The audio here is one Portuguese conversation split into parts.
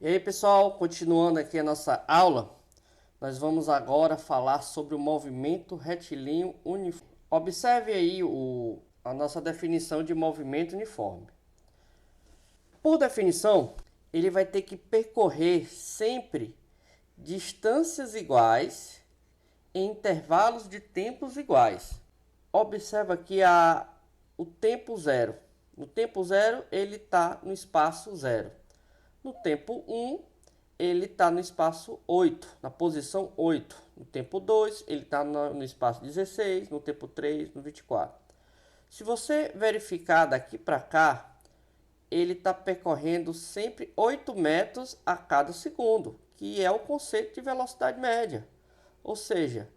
E aí, pessoal, continuando aqui a nossa aula, nós vamos agora falar sobre o movimento retilíneo uniforme. Observe aí a nossa definição de movimento uniforme. Por definição, ele vai ter que percorrer sempre distâncias iguais em intervalos de tempos iguais. Observa aqui o tempo zero. No tempo zero, ele está no espaço zero. No tempo 1, ele está no espaço 8, na posição 8. No tempo 2, ele está no espaço 16. No tempo 3, no 24. Se você verificar daqui para cá, ele está percorrendo sempre 8 metros a cada segundo, que é o conceito de velocidade média. Ou seja,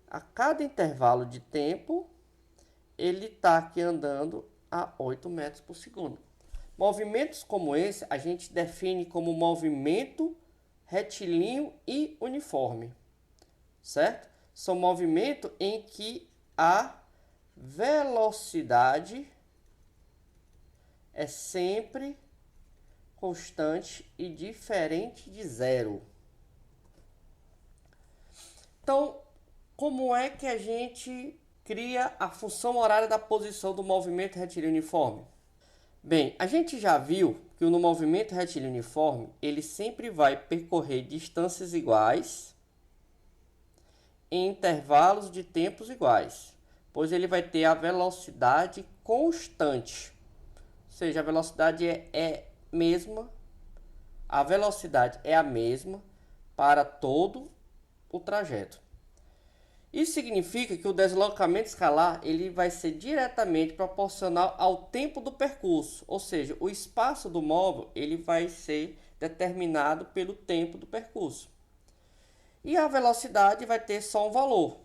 a cada intervalo de tempo, ele está aqui andando a 8 metros por segundo. Movimentos como esse, a gente define como movimento retilíneo e uniforme, certo? São movimentos em que a velocidade é sempre constante e diferente de zero. Então, como é que a gente cria a função horária da posição do movimento retilíneo uniforme? Bem, a gente já viu que no movimento retilíneo uniforme, ele sempre vai percorrer distâncias iguais em intervalos de tempos iguais, pois ele vai ter a velocidade constante. Ou seja, a velocidade a velocidade é a mesma para todo o trajeto. Isso significa que o deslocamento escalar ele vai ser diretamente proporcional ao tempo do percurso, ou seja, o espaço do móvel ele vai ser determinado pelo tempo do percurso. E a velocidade vai ter só um valor,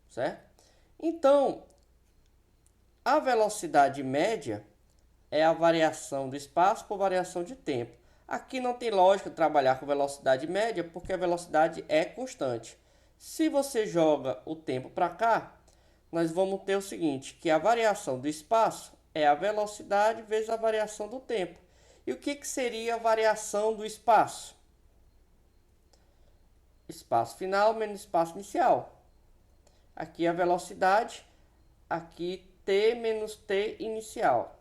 certo? Então, a velocidade média é a variação do espaço por variação de tempo. Aqui não tem lógica trabalhar com velocidade média porque a velocidade é constante. Se você joga o tempo para cá, nós vamos ter o seguinte, que a variação do espaço é a velocidade vezes a variação do tempo. E o que seria a variação do espaço? Espaço final menos espaço inicial. Aqui a velocidade, aqui t menos t inicial.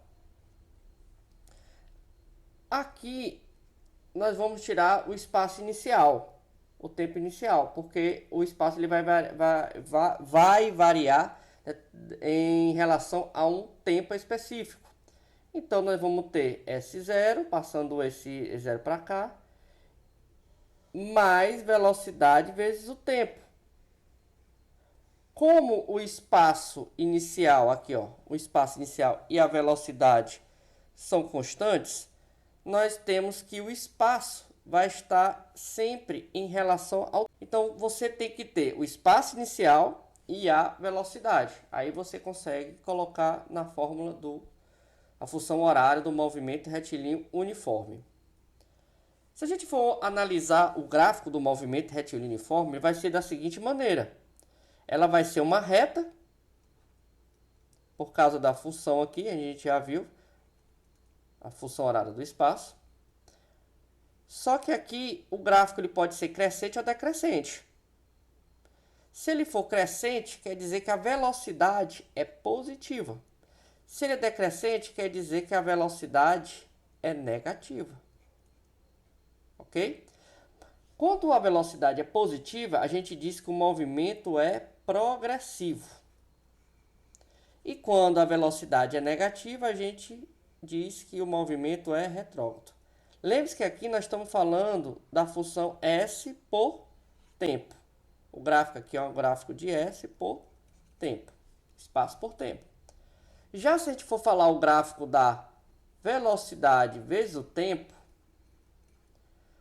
Aqui nós vamos tirar o espaço inicial, o tempo inicial, porque o espaço ele vai variar em relação a um tempo específico. Então nós vamos ter S0, passando esse 0 para cá, mais velocidade vezes o tempo. Como o espaço inicial, aqui ó, o espaço inicial e a velocidade são constantes, nós temos que o espaço vai estar sempre em relação ao... Então, você tem que ter o espaço inicial e a velocidade. Aí você consegue colocar na fórmula a função horária do movimento retilíneo uniforme. Se a gente for analisar o gráfico do movimento retilíneo uniforme, vai ser da seguinte maneira. Ela vai ser uma reta, por causa da função aqui, a gente já viu, a função horária do espaço. Só que aqui o gráfico ele pode ser crescente ou decrescente. Se ele for crescente, quer dizer que a velocidade é positiva. Se ele é decrescente, quer dizer que a velocidade é negativa. Ok? Quando a velocidade é positiva, a gente diz que o movimento é progressivo. E quando a velocidade é negativa, a gente diz que o movimento é retrógrado. Lembre-se que aqui nós estamos falando da função S por tempo. O gráfico aqui é um gráfico de S por tempo. Espaço por tempo. Já se a gente for falar o gráfico da velocidade vezes o tempo,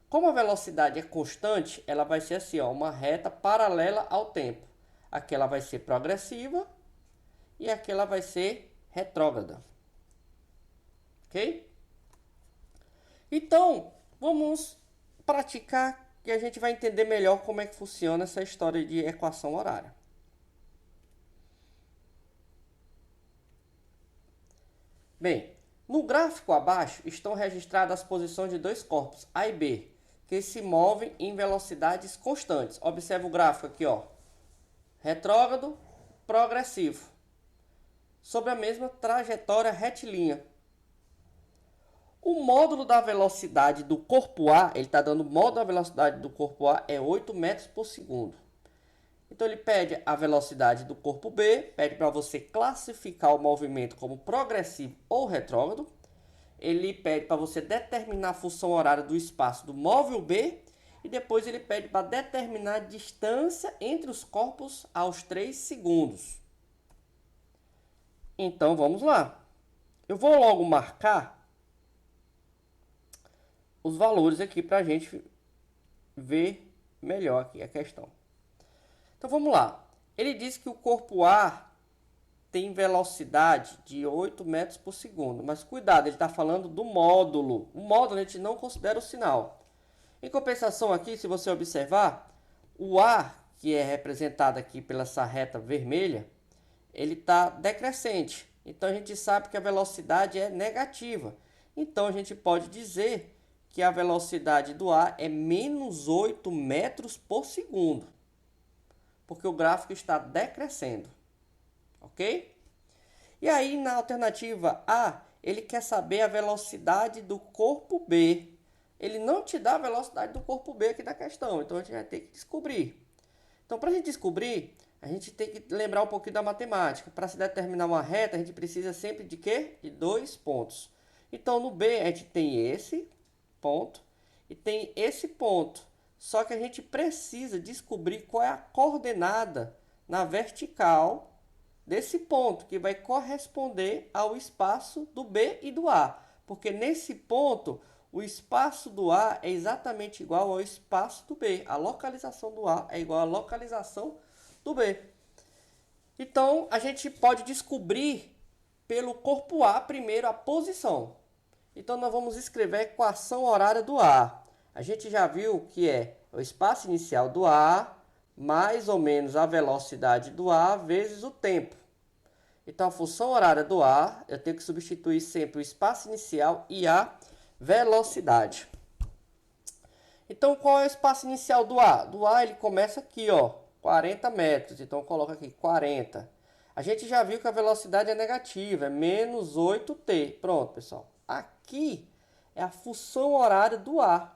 como a velocidade é constante, ela vai ser assim, ó, uma reta paralela ao tempo. Aqui ela vai ser progressiva e aqui ela vai ser retrógrada. Ok? Então, vamos praticar que a gente vai entender melhor como é que funciona essa história de equação horária. Bem, no gráfico abaixo estão registradas as posições de dois corpos, A e B, que se movem em velocidades constantes. Observe o gráfico aqui, ó. Retrógrado, progressivo. Sobre a mesma trajetória retilínea. O módulo da velocidade do corpo A, ele está dando o módulo da velocidade do corpo A é 8 metros por segundo. Então ele pede a velocidade do corpo B, pede para você classificar o movimento como progressivo ou retrógrado. Ele pede para você determinar a função horária do espaço do móvel B e depois ele pede para determinar a distância entre os corpos aos 3 segundos. Então vamos lá. Eu vou logo marcar os valores aqui para a gente ver melhor aqui a questão. Então vamos lá. Ele diz que o corpo A tem velocidade de 8 metros por segundo. Mas cuidado, ele está falando do módulo. O módulo a gente não considera o sinal. Em compensação aqui, se você observar, o A, que é representado aqui pela essa reta vermelha, ele está decrescente. Então a gente sabe que a velocidade é negativa. Então a gente pode dizer que a velocidade do A é menos 8 metros por segundo. Porque o gráfico está decrescendo. Ok? E aí na alternativa A, ele quer saber a velocidade do corpo B. Ele não te dá a velocidade do corpo B aqui da questão. Então a gente vai ter que descobrir. Então para a gente descobrir, a gente tem que lembrar um pouquinho da matemática. Para se determinar uma reta, a gente precisa sempre de quê? De 2 pontos. Então no B a gente tem esse ponto e tem esse ponto. Só que a gente precisa descobrir qual é a coordenada na vertical desse ponto, que vai corresponder ao espaço do B e do A. Porque nesse ponto, o espaço do A é exatamente igual ao espaço do B. A localização do A é igual à localização do B. Então, a gente pode descobrir pelo corpo A primeiro a posição. Então, nós vamos escrever a equação horária do A. A gente já viu que é o espaço inicial do A mais ou menos a velocidade do A vezes o tempo. Então, a função horária do A, eu tenho que substituir sempre o espaço inicial e a velocidade. Então, qual é o espaço inicial do A? Do A, ele começa aqui, ó, 40 metros. Então, coloca aqui 40. A gente já viu que a velocidade é negativa, é menos 8t. Pronto, pessoal. Aqui é a função horária do A.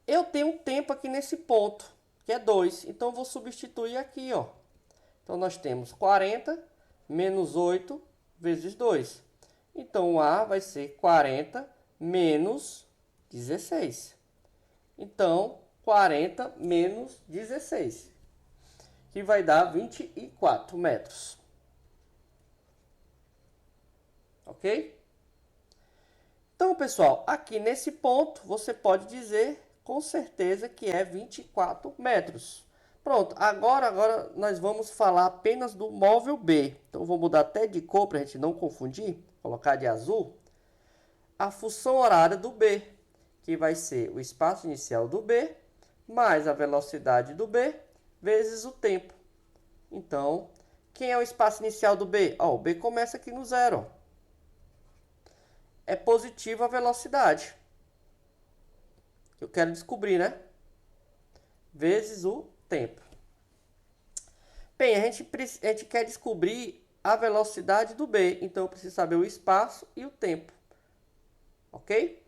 Eu tenho um tempo aqui nesse ponto, que é 2. Então, eu vou substituir aqui, ó. Então, nós temos 40 menos 8 vezes 2. Então, o A vai ser 40 menos 16. Então, 40 menos 16, que vai dar 24 metros. Ok? Então, pessoal, aqui nesse ponto, você pode dizer com certeza que é 24 metros. Pronto, agora nós vamos falar apenas do móvel B. Então, vou mudar até de cor para a gente não confundir. Colocar de azul. A função horária do B, que vai ser o espaço inicial do B, mais a velocidade do B, vezes o tempo. Então, quem é o espaço inicial do B? Ó, o B começa aqui no zero. Ó. É positiva a velocidade. Eu quero descobrir, né? Vezes o tempo. Bem, a gente quer descobrir a velocidade do B. Então, eu preciso saber o espaço e o tempo. Ok?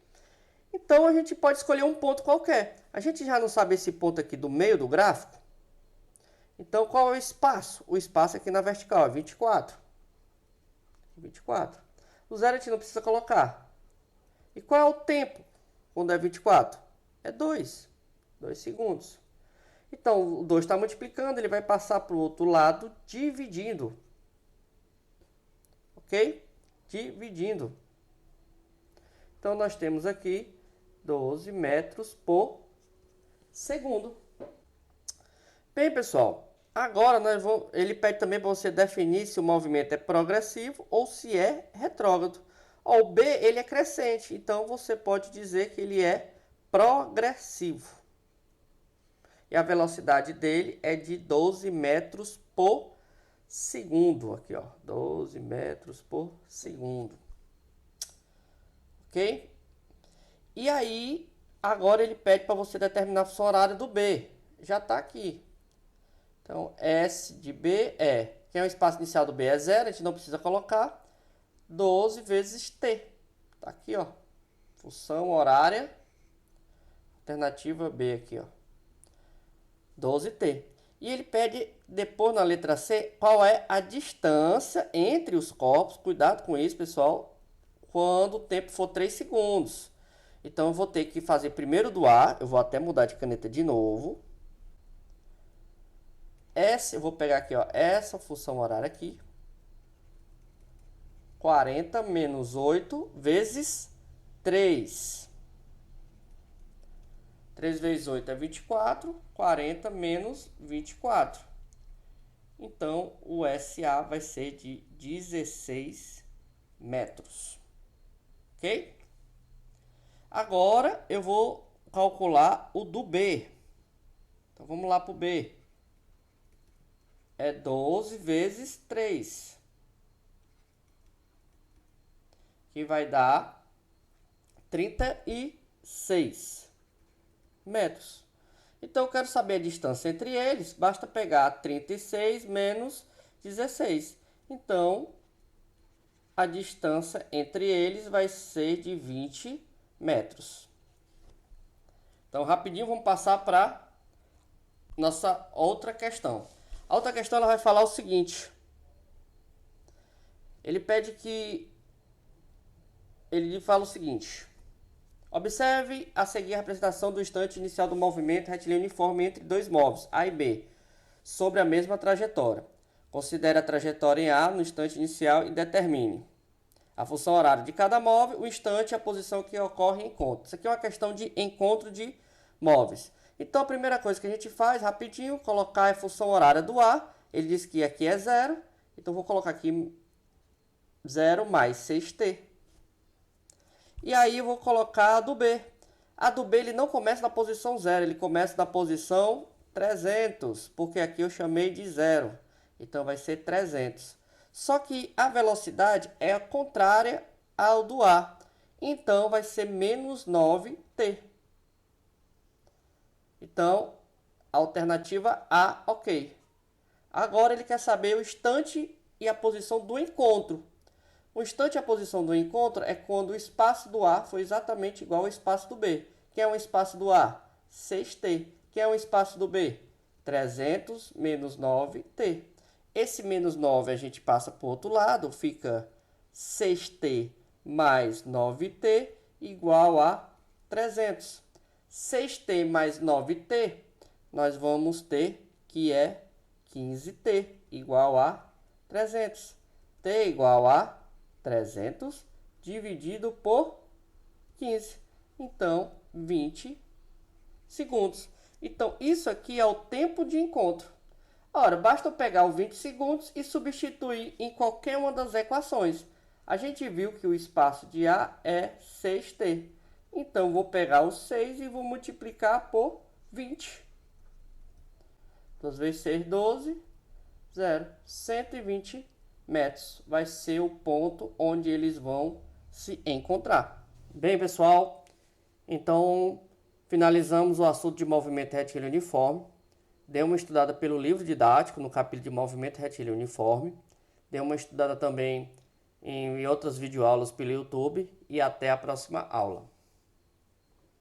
Então, a gente pode escolher um ponto qualquer. A gente já não sabe esse ponto aqui do meio do gráfico. Então, qual é o espaço? O espaço aqui na vertical é 24. 24. O zero a gente não precisa colocar. E qual é o tempo quando é 24? É 2. 2 segundos. Então, o 2 está multiplicando, ele vai passar para o outro lado dividindo. Ok? Dividindo. Então, nós temos aqui 12 metros por segundo. Bem, pessoal, agora ele pede também para você definir se o movimento é progressivo ou se é retrógrado. Ó, o B ele é crescente, então você pode dizer que ele é progressivo. E a velocidade dele é de 12 metros por segundo. Aqui, ó, 12 metros por segundo. Ok? E aí, agora ele pede para você determinar a função horária do B. Já está aqui. Então, S de B quem é o espaço inicial do B é 0, a gente não precisa colocar, 12 vezes T. Está aqui, ó. Função horária, alternativa B aqui, ó. 12T. E ele pede, depois na letra C, qual é a distância entre os corpos. Cuidado com isso, pessoal, quando o tempo for 3 segundos. Então, eu vou ter que fazer primeiro do A. Eu vou até mudar de caneta de novo. Eu vou pegar aqui, ó, essa função horária aqui. 40 menos 8 vezes 3. 3 vezes 8 é 24. 40 menos 24. Então, o SA vai ser de 16 metros. Ok? Agora, eu vou calcular o do B. Então, vamos lá para o B. É 12 vezes 3. Que vai dar 36 metros. Então, eu quero saber a distância entre eles. Basta pegar 36 menos 16. Então, a distância entre eles vai ser de 20 metros. Então, rapidinho, vamos passar para nossa outra questão. A outra questão ela vai falar o seguinte. Ele fala o seguinte. Observe a seguir a representação do instante inicial do movimento retilíneo uniforme entre dois móveis, A e B, sobre a mesma trajetória. Considere a trajetória em A no instante inicial e determine a função horária de cada móvel, o instante e a posição que ocorre em encontro. Isso aqui é uma questão de encontro de móveis. Então, a primeira coisa que a gente faz, rapidinho, colocar a função horária do A. Ele diz que aqui é 0. Então, vou colocar aqui 0 mais 6T. E aí, eu vou colocar a do B. A do B, ele não começa na posição 0. Ele começa na posição 300. Porque aqui eu chamei de 0. Então, vai ser 300. Só que a velocidade é a contrária ao do A. Então, vai ser menos 9T. Então, alternativa A, ok. Agora ele quer saber o instante e a posição do encontro. O instante e a posição do encontro é quando o espaço do A foi exatamente igual ao espaço do B. Que é o espaço do A? 6T. Que é o espaço do B? 300 menos 9T. Esse menos 9 a gente passa para o outro lado, fica 6T mais 9T igual a 300. 6T mais 9T, nós vamos ter que é 15T igual a 300. T igual a 300 dividido por 15. Então, 20 segundos. Então, isso aqui é o tempo de encontro. Ora, basta eu pegar os 20 segundos e substituir em qualquer uma das equações. A gente viu que o espaço de A é 6T. Então, vou pegar o 6 e vou multiplicar por 20. 2 vezes 6, 12. 0. 120 metros. Vai ser o ponto onde eles vão se encontrar. Bem, pessoal. Então, finalizamos o assunto de movimento retilíneo uniforme. Dê uma estudada pelo livro didático no capítulo de movimento retilíneo uniforme. Dê uma estudada também em outras videoaulas pelo YouTube. E até a próxima aula.